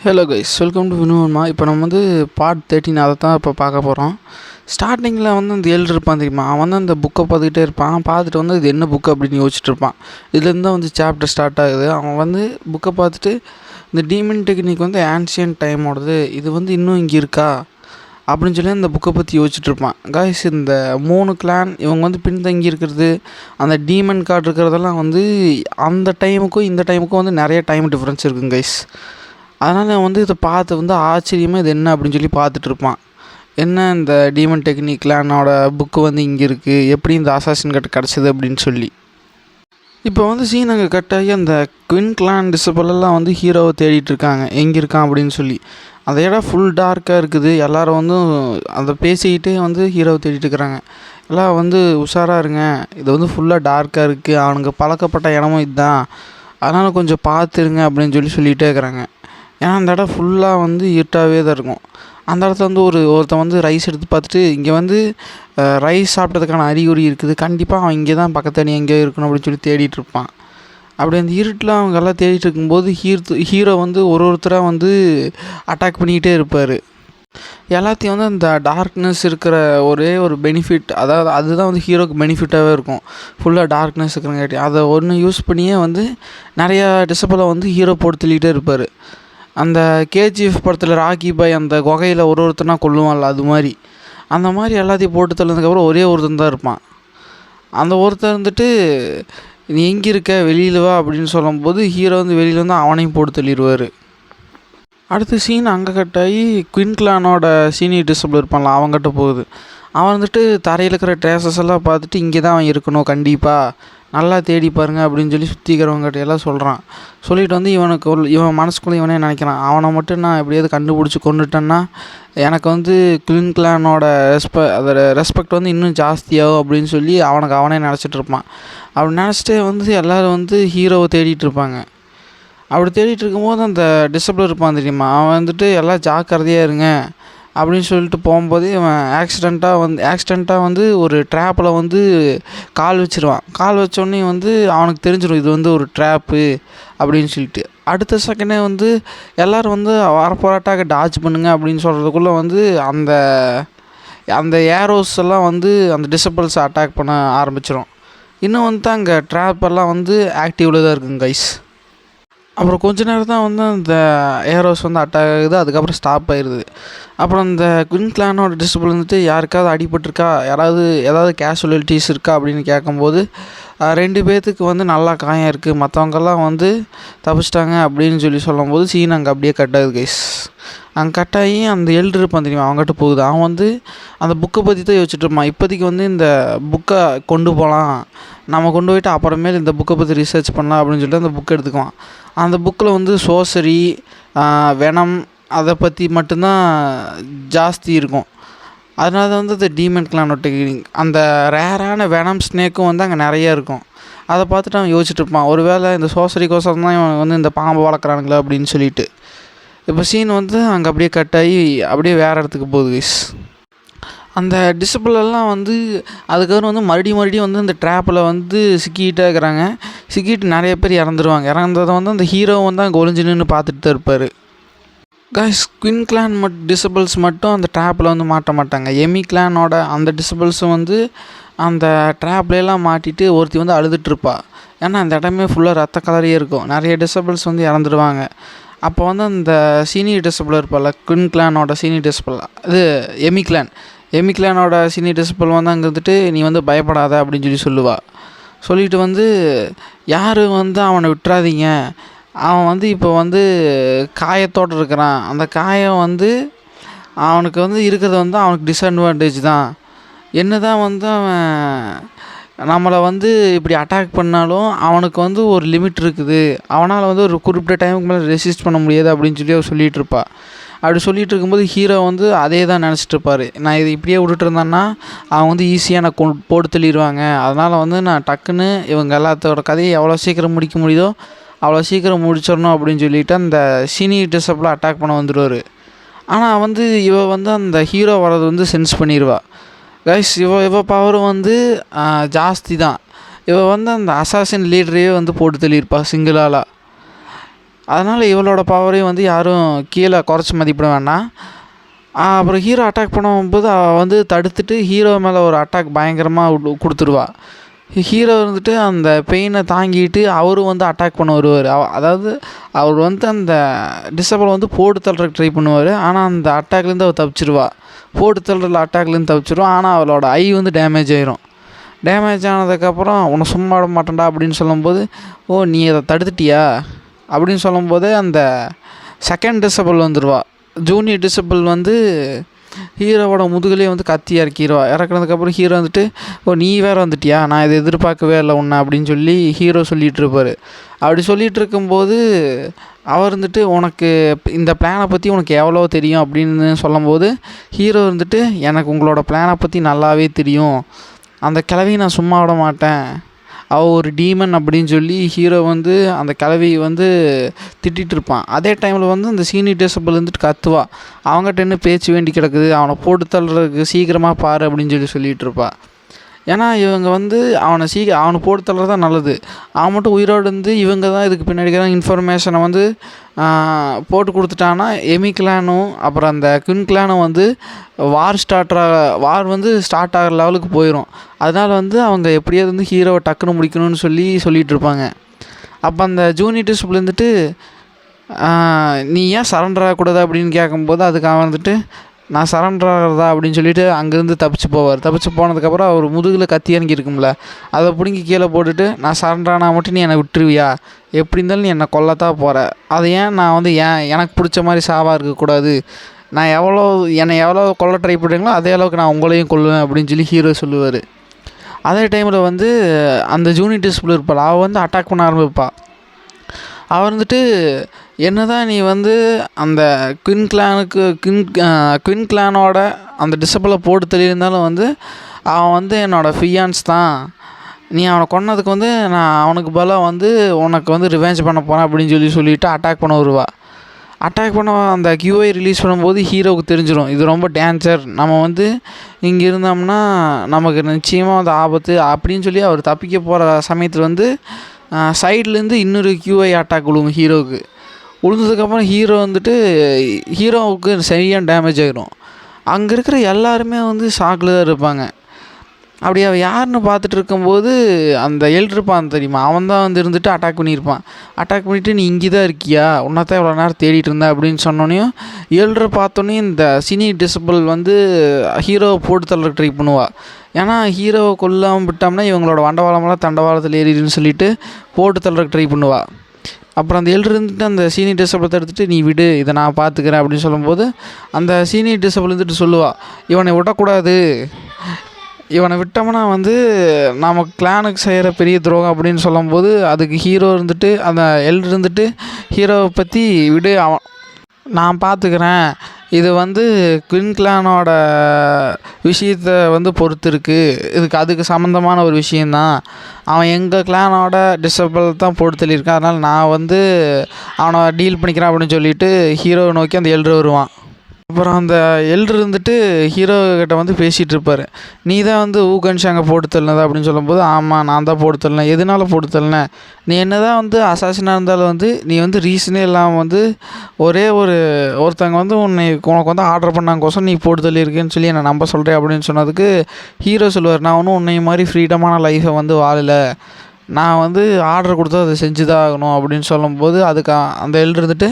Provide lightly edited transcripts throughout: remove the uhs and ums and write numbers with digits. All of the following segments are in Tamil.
ஹலோ கைஸ், வெல்கம் டு வினுவன்மா. இப்போ நம்ம வந்து பார்ட் 13 அதை தான் இப்போ பார்க்க போகிறோம். ஸ்டார்டிங்கில் வந்து அந்த ஏழு இருப்பான் தெரியுமா, அவன் வந்து அந்த புக்கை பார்த்துக்கிட்டே இருப்பான். பார்த்துட்டு வந்து இது என்ன புக்கு அப்படின்னு யோசிச்சுட்டு இருப்பான். இதுலேருந்து தான் வந்து சாப்டர் ஸ்டார்ட் ஆகுது. அவன் வந்து புக்கை பார்த்துட்டு இந்த டீமன் டெக்னிக் வந்து ஆன்ஷியன்ட் டைமோடது, இது வந்து இன்னும் இங்கே இருக்கா அப்படின்னு சொல்லி அந்த புக்கை பற்றி யோசிச்சுட்டு இருப்பான். காய்ஸ், இந்த 3 கிளான் இவங்க வந்து பின்தங்கி இருக்கிறது, அந்த டீமன் கார்டு இருக்கிறதெல்லாம் வந்து அந்த டைமுக்கும் இந்த டைமுக்கும் வந்து நிறைய டைம் டிஃப்ரென்ஸ் இருக்குங்க கைஸ். அதனால் அவன் வந்து இதை பார்த்து வந்து ஆச்சரியமாக இது என்ன அப்படின்னு சொல்லி பார்த்துட்டு இருப்பான். என்ன இந்த டீமன் டெக்னிக் கிளானோட புக்கு வந்து இங்கே இருக்குது, எப்படி இந்த அசாசின் கட் கிடச்சிது அப்படின்னு சொல்லி. இப்போ வந்து சீன் அங்கே கட்டாகி அந்த குயின் கிளான் டிசபிளெல்லாம் வந்து ஹீரோவை தேடிட்டு இருக்காங்க, எங்கே இருக்கான் அப்படின்னு சொல்லி. அந்த இடம் ஃபுல் டார்க்காக இருக்குது. எல்லோரும் வந்து அதை பேசிக்கிட்டே வந்து ஹீரோவை தேடிட்டு இருக்கிறாங்க. எல்லாம் வந்து உஷாராக இருங்க, இது வந்து ஃபுல்லாக டார்க்காக இருக்குது, அவனுக்கு பழக்கப்பட்ட இடமும் இதுதான், அதனால் கொஞ்சம் பார்த்துருங்க அப்படின்னு சொல்லிகிட்டே இருக்கிறாங்க. ஏன்னா அந்த இடம் ஃபுல்லாக வந்து இருட்டாகவே தான் இருக்கும். அந்த இடத்துல வந்து ஒருத்தன் வந்து ரைஸ் எடுத்து பார்த்துட்டு, இங்கே வந்து ரைஸ் சாப்பிட்டதுக்கான அறிகுறி இருக்குது, கண்டிப்பாக அவன் இங்கே தான் பக்கத்தடி எங்கேயோ இருக்கணும் அப்படின்னு சொல்லி தேடிட்டு இருப்பான். அப்படி அந்த இருட்டில் அவங்க எல்லாம் தேடிட்டு இருக்கும்போது ஹீரோ வந்து ஒருத்தராக வந்து அட்டாக் பண்ணிக்கிட்டே இருப்பார். எல்லாத்தையும் வந்து அந்த டார்க்னஸ் இருக்கிற ஒரே ஒரு பெனிஃபிட், அதாவது அதுதான் வந்து ஹீரோக்கு பெனிஃபிட்டாகவே இருக்கும். ஃபுல்லாக டார்க்னஸ் இருக்கிறங்காட்டி அதை ஒன்று யூஸ் பண்ணியே வந்து நிறையா டிசபிளை வந்து ஹீரோ போட்டு தள்ளிகிட்டே இருப்பார். அந்த கேஜிஎஃப் படத்தில் ராக்கி பாய் அந்த குகையில் ஒருத்தனா கொல்லுவான்ல, அது மாதிரி அந்த மாதிரி எல்லாத்தையும் போட்டு தள்ளதுக்கப்புறம் ஒரே ஒருத்தன் தான் இருப்பான். அந்த ஒருத்தர் இருந்துட்டு நீ எங்கே இருக்க, வெளியில் வா அப்படின்னு சொல்லும்போது ஹீரோ வந்து வெளியில் வந்து அவனையும் போட்டு தள்ளிடுவார். அடுத்த சீன் அங்கே கட்டாகி குயின் கிளானோட சீனியர் டிசபிள் இருப்பான்ல, அவங்ககிட்ட போகுது. அவன் வந்துட்டு தரையில் இருக்கிற ட்ரேசஸ் எல்லாம் பார்த்துட்டு இங்கே தான் அவன் இருக்கணும், கண்டிப்பாக நல்லா தேடி பாருங்க அப்படின்னு சொல்லி சுற்றிக்கிறவங்ககிட்ட எல்லாம் சொல்கிறான். சொல்லிட்டு வந்து இவன் மனசுக்குள்ளே இவனே நினைக்கிறான், அவனை மட்டும் நான் எப்படியாவது கண்டுபிடிச்சி கொண்டுட்டேன்னா எனக்கு வந்து குயின் கிளானோட அதோட ரெஸ்பெக்ட் வந்து இன்னும் ஜாஸ்தியாகும் அப்படின்னு சொல்லி அவனே நினச்சிட்டு இருப்பான். அப்படி நினச்சிட்டே வந்து எல்லோரும் வந்து ஹீரோவை தேடிட்டு இருப்பாங்க. அப்படி தேடிட்டு இருக்கும்போது அந்த டிசபிள் இருப்பான் தெரியுமா, அவன் வந்துட்டு எல்லாம் ஜாக்கிரதையாக இருங்க அப்படின்னு சொல்லிட்டு போகும்போதே அவன் ஆக்சிடெண்ட்டாக வந்து ஒரு ட்ராப்பில் வந்து கால் வச்சிருவான். கால் வச்சோடனே வந்து அவனுக்கு தெரிஞ்சிடும் இது வந்து ஒரு ட்ராப்பு அப்படின்னு சொல்லிட்டு. அடுத்த செகண்டே வந்து எல்லோரும் வந்து வரப்போராட்டாக டாச் பண்ணுங்க அப்படின்னு சொல்கிறதுக்குள்ளே வந்து அந்த ஏரோஸ் எல்லாம் வந்து அந்த டிசபிள்ஸை அட்டாக் பண்ண ஆரம்பிச்சிடும். இன்னும் வந்து அங்கே ட்ராப்பெல்லாம் வந்து ஆக்டிவில் தான் இருக்குங்க கைஸ். அப்புறம் கொஞ்ச நேரம் தான் வந்து அந்த ஏரோஸ் வந்து அட்டாக் ஆகுது, அதுக்கப்புறம் ஸ்டாப் ஆயிடுது. அப்புறம் அந்த குயின் கிளானோட டிசபிள் வந்துட்டு யாருக்காவது அடிபட்டிருக்கா, ஏதாவது கேஷுவலிட்டிஸ் இருக்கா அப்படின்னு கேட்கும்போது 2 பேர்த்துக்கு வந்து நல்லா காயம் இருக்குது, மற்றவங்கெல்லாம் வந்து தப்பிச்சிட்டாங்க அப்படின்னு சொல்லும்போது சீன் அங்கே அப்படியே கட் ஆகுது கைஸ். அங்கே கட்டாகி அந்த எல்டர் இருப்பான் தெரியுமா, அவங்ககிட்ட போகுது. அவன் வந்து அந்த புக்கை பற்றி தான் யோசிச்சுட்டு இருப்பான். இப்போதைக்கு வந்து இந்த புக்கை கொண்டு போகலாம், நம்ம கொண்டு போய்ட்டு அப்புறமேல் இந்த புக்கை பற்றி ரிசர்ச் பண்ணலாம் அப்படின்னு சொல்லிட்டு அந்த புக்கை எடுத்துக்குவான். அந்த புக்கில் வந்து சோசரி, வெனம் அதை பற்றி மட்டும்தான் ஜாஸ்தி இருக்கும். அதனால தான் வந்து அந்த டீமன் கிளானோட டெக்னிக், அந்த ரேரான வெனம் ஸ்னேக்கும் வந்து அங்கே நிறையா இருக்கும். அதை பார்த்துட்டு அவன் யோசிச்சுட்டு இருப்பான், ஒரு வேளை இந்த சோசரிக்கோசரம் தான் இவன் வந்து இந்த பாம்பை வளர்க்குறானுங்களே அப்படின்னு சொல்லிட்டு. இப்போ சீன் வந்து அங்கே அப்படியே கட் ஆகி அப்படியே வேறு இடத்துக்கு போகுது கைஸ். அந்த டிசபிளெல்லாம் வந்து அதுக்கப்புறம் வந்து மறுபடியும் வந்து இந்த ட்ராப்பில் வந்து சிக்கிக்கிட்டே இருக்கிறாங்க. சிக்கிட்டு நிறைய பேர் இறந்துருவாங்க. இறந்ததை வந்து அந்த ஹீரோ வந்து அங்கே ஒளிஞ்சு நின்று பார்த்துட்டு தான் இருப்பார். கைஸ், குயின் கிளான் டிசபிள்ஸ் மட்டும் அந்த ட்ராப்பில் வந்து மாட்ட மாட்டாங்க. எமி கிளானோட அந்த டிசபிள்ஸும் வந்து அந்த ட்ராப்லாம் மாட்டிட்டு ஒருத்தி வந்து அழுதுட்டுருப்பா. ஏன்னா அந்த இடமே ஃபுல்லாக ரத்த கலரியே இருக்கும். நிறைய டிசபிள்ஸ் வந்து இறந்துடுவாங்க. அப்போ வந்து அந்த சீனியர் டிசபிள் இருப்பாள், குயின் கிளானோட சீனியர் டிசபிள், அது எமி கிளானோட சீனியர் டிசபிள் வந்து அங்கே வந்துட்டு நீ வந்து பயப்படாத அப்படின்னு சொல்லுவாள். சொல்லிட்டு வந்து யாரும் வந்து அவனை விட்டுறாதீங்க, அவன் வந்து இப்போ வந்து காயத்தோடு இருக்கிறான், அந்த காயம் வந்து அவனுக்கு வந்து இருக்கிறது வந்து அவனுக்கு டிஸ்அட்வான்டேஜ் தான், என்ன தான் வந்து அவன் நம்மளை வந்து இப்படி அட்டாக் பண்ணாலும் அவனுக்கு வந்து ஒரு லிமிட் இருக்குது, அவனால் வந்து ஒரு குறிப்பிட்ட டைமுக்கு மேலே ரெசிஸ்ட் பண்ண முடியாது அப்படின்னு சொல்லி அவர் சொல்லிகிட்டு இருப்பாள். அப்படி சொல்லிகிட்டு இருக்கும்போது ஹீரோ வந்து அதே தான் நினச்சிட்டு இருப்பார், நான் இது இப்படியே விட்டுட்டு இருந்தேன்னா அவன் வந்து ஈஸியாக நான் போட்டு தள்ளிடுவாங்க, அதனால் வந்து நான் டக்குன்னு இவங்க எல்லாத்தோட கதையை எவ்வளோ சீக்கிரம் முடிக்க முடியுதோ அவ்வளோ சீக்கிரம் முடிச்சிடணும் அப்படின்னு சொல்லிவிட்டு அந்த சீனியர் டிசபிளை அட்டாக் பண்ண வந்துடுவார். ஆனால் வந்து வந்து அந்த ஹீரோ வர்றது வந்து சென்ஸ் பண்ணிடுவா. கைஸ், இவ பவரும் வந்து ஜாஸ்தி தான். வந்து அந்த அசாசின் லீடரையே வந்து போட்டு தள்ளியிருப்பா சிங்கிளாலாக. அதனால் இவளோட பவரையும் வந்து யாரும் கீழே குறைச்சி மதிப்பிட வேண்டாம். அப்புறம் ஹீரோ அட்டாக் பண்ணும்போது அவள் வந்து தடுத்துட்டு ஹீரோ மேலே ஒரு அட்டாக் பயங்கரமாக கொடுத்துருவா. ஹீரோ வந்துட்டு அந்த பெயினை தாங்கிட்டு அவரும் வந்து அட்டாக் பண்ண வருவார். அதாவது அவர் வந்து அந்த டிசபிள் வந்து போட்டு தள்ளுறதுக்கு ட்ரை பண்ணுவார். ஆனால் அந்த அட்டாக்லேருந்து அவள் தப்பிச்சிருவா. போட்டு தள்ளுற அட்டாக்லேருந்து தப்பிச்சிருவா. ஆனால் அவளோட ஐ வந்து டேமேஜ் ஆயிரும். டேமேஜ் ஆனதுக்கப்புறம் உன்னை சும்மா விட மாட்டேன்டா அப்படின்னு சொல்லும்போது, ஓ நீ அதை தடுத்துட்டியா அப்படின்னு சொல்லும்போது அந்த செகண்ட் டிசபிள் வந்துடுவா. ஜூனியர் டிசபிள் வந்து ஹீரோவோட முதுகுலேயே வந்து கத்தி இறக்கிடுவா. இறக்குனதுக்கப்புறம் ஹீரோ வந்துட்டு, ஓ நீ வேறு வந்துட்டியா, நான் இதை எதிர்பார்க்கவே இல்லை உன்னை அப்படின்னு சொல்லி ஹீரோ சொல்லிகிட்டு இருப்பார். அப்படி சொல்லிகிட்டு இருக்கும்போது அவர் வந்துட்டு, உனக்கு இந்த பிளானை பற்றி உனக்கு எவ்வளோ தெரியும் அப்படின்னு சொல்லும்போது ஹீரோ வந்துட்டு, எனக்கு உங்களோட பிளானை பற்றி நல்லாவே தெரியும், அந்த கிழவியை நான் சும்மா விட மாட்டேன், அவள் ஒரு டீமன் அப்படின்னு சொல்லி ஹீரோ வந்து அந்த கிழவியை வந்து திட்டிகிட்டு இருப்பான். அதே டைமில் வந்து அந்த சீனியர் டிசபிள் வந்துட்டு கத்துவா, அவங்ககிட்ட என்ன பேச்சு வேண்டி கிடக்குது, அவனை போட்டு தள்ளுறதுக்கு சீக்கிரமாக பாரு அப்படின்னு சொல்லிகிட்டு இருப்பா. ஏன்னா இவங்க வந்து அவனை போட்டு தள்ளுறது தான் நல்லது. அவன் மட்டும் உயிரோடு இருந்து இவங்க தான் இதுக்கு பின்னாடி இன்ஃபர்மேஷனை வந்து போட்டு கொடுத்துட்டான்னா எமி கிளானும் அப்புறம் அந்த குயின் கிளானும் வந்து வார் வந்து ஸ்டார்ட் ஆகிற லெவலுக்கு போயிடும். அதனால் வந்து அவங்க எப்படியாவது வந்து ஹீரோவை டக்குன்னு முடிக்கணும்னு சொல்லிகிட்டு இருப்பாங்க. அப்போ அந்த ஜூனியர் டிசபிள் வந்துட்டு, நீ ஏன் சரண்டர் ஆகக்கூடாது அப்படின்னு கேட்கும்போது அதுக்கு அவன் வந்துட்டு, நான் சரண்டர் ஆகிறதா அப்படின்னு சொல்லிட்டு அங்கேருந்து தப்பிச்சு போவார். தப்பிச்சு போனதுக்கப்புறம் அவர் முதுகில் கத்தி இறங்கி இருக்கும்ல, அதை பிடுங்கி கீழே போட்டுட்டு, நான் சரண்டர் ஆனால் மட்டும் நீ என்னை விட்டுருவியா, எப்படி இருந்தாலும் நீ என்னை கொல்லத்தான் போகிற, அதை ஏன் நான் வந்து எனக்கு பிடிச்ச மாதிரி சாவாக இருக்கக்கூடாது, நான் என்னை எவ்வளோ கொல்ல ட்ரை பண்ணுறீங்களோ அதே அளவுக்கு நான் உங்களையும் கொல்லுவேன் அப்படின்னு சொல்லி ஹீரோ சொல்லுவார். அதே டைமில் வந்து அந்த ஜூனியர் டிசபிள் இருப்பாள், அவள் வந்து அட்டாக் பண்ண ஆரம்பிப்பாள். அவள் வந்துட்டு, என்ன தான் நீ வந்து அந்த குயின் கிளானோட அந்த டிசபிளை போட்டு தெளியிருந்தாலும் வந்து அவன் வந்து என்னோடய ஃபியான்ஸ் தான், நீ அவனை கொன்னதுக்கு வந்து நான் அவனுக்கு பதிலாக வந்து உனக்கு வந்து ரிவெஞ்ச் பண்ண போகிறேன் அப்படின்னு சொல்லிவிட்டு அட்டாக் பண்ண வருவா. அட்டாக் பண்ண அந்த கியூஐ ரிலீஸ் பண்ணும்போது ஹீரோவுக்கு தெரிஞ்சிடும் இது ரொம்ப டேஞ்சர், நம்ம வந்து இங்கே இருந்தோம்னா நமக்கு நிச்சயமாக வந்து ஆபத்து அப்படின்னு சொல்லி அவர் தப்பிக்க போகிற சமயத்தில் வந்து சைட்லேருந்து இன்னொரு கியூஐ அட்டாக் விழுவும் ஹீரோவுக்கு. விழுந்ததுக்கப்புறம் ஹீரோவுக்கு சரியான டேமேஜ் ஆகிரும். அங்கே இருக்கிற எல்லாருமே வந்து ஷாக்கில் தான் இருப்பாங்க. அப்படி அவள் யாருன்னு பார்த்துட்டு இருக்கும்போது அந்த இருப்பான் தெரியுமா, அவன் தான் வந்து இருந்துட்டு அட்டாக் பண்ணியிருப்பான். அட்டாக் பண்ணிவிட்டு, நீ இங்கே தான் இருக்கியா, உன்னத்தான் இவ்வளோ நேரம் தேடிட்டு இருந்தேன் அப்படின்னு சொன்னோன்னையும் பார்த்தோன்னே இந்த சீனியர் டிசபிள் வந்து ஹீரோவை போட்டு தள்ள ட்ரை பண்ணுவாள். ஏன்னா ஹீரோவை கொல்லாமல் விட்டோம்னா இவங்களோட வண்டவாளமெல்லாம் தண்டவாளத்தில் ஏறிடுன்னு சொல்லிட்டு போட்டு தள்ளுறதுக்கு ட்ரை பண்ணுவாள். அப்புறம் அந்த இருந்துட்டு அந்த சீனியர் டிசபிளை எடுத்துகிட்டு, நீ விடு, இதை நான் பார்த்துக்கிறேன் அப்படின்னு சொல்லும்போது அந்த சீனியர் டிசபிள் இருந்துட்டு சொல்லுவாள், இவனை விடக்கூடாது, இவனை விட்டோம்னா வந்து நம்ம கிளானுக்கு செய்கிற பெரிய துரோகம் அப்படின்னு சொல்லும்போது அதுக்கு ஹீரோ இருந்துட்டு அந்த இருந்துட்டு ஹீரோவை பற்றி விடு, நான் பார்த்துக்கிறேன், இது வந்து குயின் கிளானோட விஷயத்தை வந்து பொறுத்து இருக்குது, அதுக்கு சம்மந்தமான ஒரு விஷயந்தான், அவன் எங்கள் கிளானோட டிசபிள் தான் போட்டு தள்ளியிருக்கான், அதனால் நான் வந்து அவனை டீல் பண்ணிக்கிறேன் அப்படின்னு சொல்லிட்டு ஹீரோவை நோக்கி அந்த வருவான். அப்புறம் அந்த இருந்துட்டு ஹீரோ கிட்ட வந்து பேசிகிட்டு இருப்பார், நீ தான் வந்து ஊகன்ஷாங்க போட்டு தள்ளினதா அப்படின்னு சொல்லும்போது, ஆமாம் நான் தான் போட்டு தள்ளினேன், எதனால் போட்டு தள்ளினேன், நீ என்ன தான் வந்து அசாசினாக இருந்தாலும் வந்து நீ வந்து ரீசனே இல்லாமல் வந்து ஒருத்தங்க வந்து உனக்கு வந்து ஆர்டர் பண்ணாங்கோசம் நீ போட்டு தள்ளியிருக்கேன்னு சொல்லி என்னை நம்ப சொல்கிறேன் அப்படின்னு சொன்னதுக்கு ஹீரோ சொல்லுவார், நான் ஒன்றும் உன்னை மாதிரி ஃப்ரீடமான லைஃப்பை வந்து வாழலை, நான் வந்து ஆர்டர் கொடுத்தா அதை செஞ்சு தான் ஆகணும் அப்படின்னு சொல்லும்போது அதுக்கு அந்த இருந்துட்டு,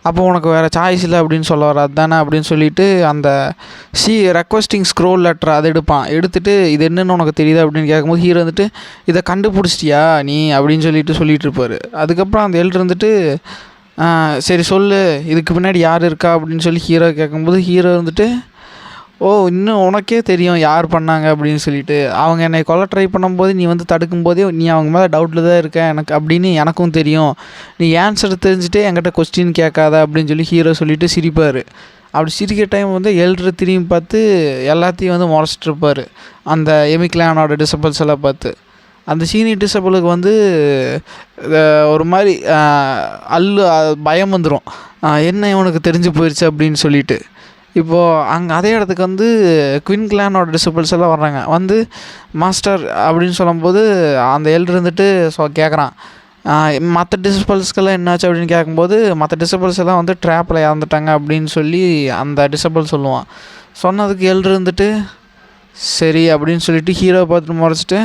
அப்போ உனக்கு வேறு சாய்ஸ் இல்லை அப்படின்னு சொல்ல வர அதுதானே அப்படின்னு சொல்லிட்டு அந்த ரெக்வஸ்டிங் ஸ்க்ரோல் லெட்டர் அதை எடுத்துகிட்டு இது என்னென்னு உனக்கு தெரியுது அப்படின்னு கேட்கும்போது ஹீரோ வந்துட்டு, இதை கண்டுபிடிச்சிட்டியா நீ அப்படின்னு சொல்லிட்டு இருப்பார். அதுக்கப்புறம் அந்த இருந்துட்டு, சரி சொல்லு, இதுக்கு பின்னாடி யார் இருக்கா அப்படின்னு சொல்லி ஹீரோ கேட்கும்போது ஹீரோ வந்துட்டு, ஓ இன்னும் உனக்கே தெரியும் யார் பண்ணாங்க அப்படின்னு சொல்லிட்டு, அவங்க என்னை கொல்ல ட்ரை பண்ணும்போது நீ வந்து தடுக்கும்போதே நீ அவங்க மேலே டவுட்டில் தான் இருக்க எனக்கு அப்படின்னு எனக்கும் தெரியும், நீ ஆன்சர் தெரிஞ்சுட்டே என்கிட்ட கொஸ்டின் கேட்காத அப்படின்னு சொல்லி ஹீரோ சொல்லிவிட்டு சிரிப்பார். அப்படி சிரிக்கிற டைம் வந்து திரும்பி பார்த்து எல்லாத்தையும் வந்து முறைச்சிட்ருப்பார் அந்த எமி கிளானோட டிசபிள்ஸ் எல்லாம் பார்த்து. அந்த சீனியர் டிசபிளுக்கு வந்து ஒரு மாதிரி பயம் வந்துடும், என்ன இவனுக்கு தெரிஞ்சு போயிடுச்சு அப்படின்னு சொல்லிட்டு. இப்போது அங்கே அதே இடத்துக்கு வந்து குயின் கிளானோட டிசபிள்ஸ் எல்லாம் வர்றாங்க. வந்து மாஸ்டர் அப்படின்னு சொல்லும்போது அந்த இருந்துட்டு கேட்குறான், மற்ற டிசபிள்ஸ்க்கெல்லாம் என்னாச்சு அப்படின்னு கேட்கும்போது மற்ற டிசபிள்ஸ் எல்லாம் வந்து ட்ராப்பில் இறந்துட்டாங்க அப்படின்னு சொல்லி அந்த டிசபிள் சொல்லுவான். சொன்னதுக்கு இருந்துட்டு சரி அப்படின்னு சொல்லிட்டு ஹீரோவை பார்த்துட்டு முறைச்சிட்டு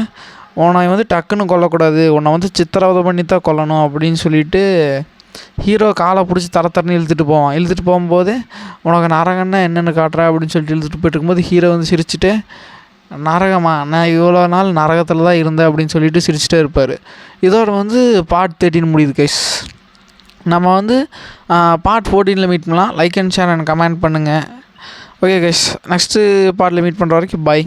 உன்னை வந்து டக்குன்னு கொல்லக்கூடாது, உன்னை வந்து சித்திரவதை பண்ணி தான் கொல்லணும் அப்படின்னு சொல்லிட்டு ஹீரோ காலை பிடிச்சி தரன்னு இழுத்துட்டு போவான். இழுத்துட்டு போகும்போது உனக்கு நரகன்னா என்னென்னு காட்டுறா அப்படின்னு சொல்லிட்டு இழுத்துட்டு போயிட்டு இருக்கும்போது ஹீரோ வந்து சிரிச்சுட்டு நரகமா, நான் இவ்வளோ நாள் நரகத்தில் தான் இருந்தேன் அப்படின்னு சொல்லிட்டு சிரிச்சிட்டே இருப்பார். இதோட வந்து பார்ட் 13 முடியுது கைஸ். நம்ம வந்து பார்ட் 14 மீட் பண்ணலாம். Like and share and comment பண்ணுங்கள். ஓகே கைஸ், நெக்ஸ்ட்டு பார்ட்டில் மீட் பண்ணுற வரைக்கும் பை.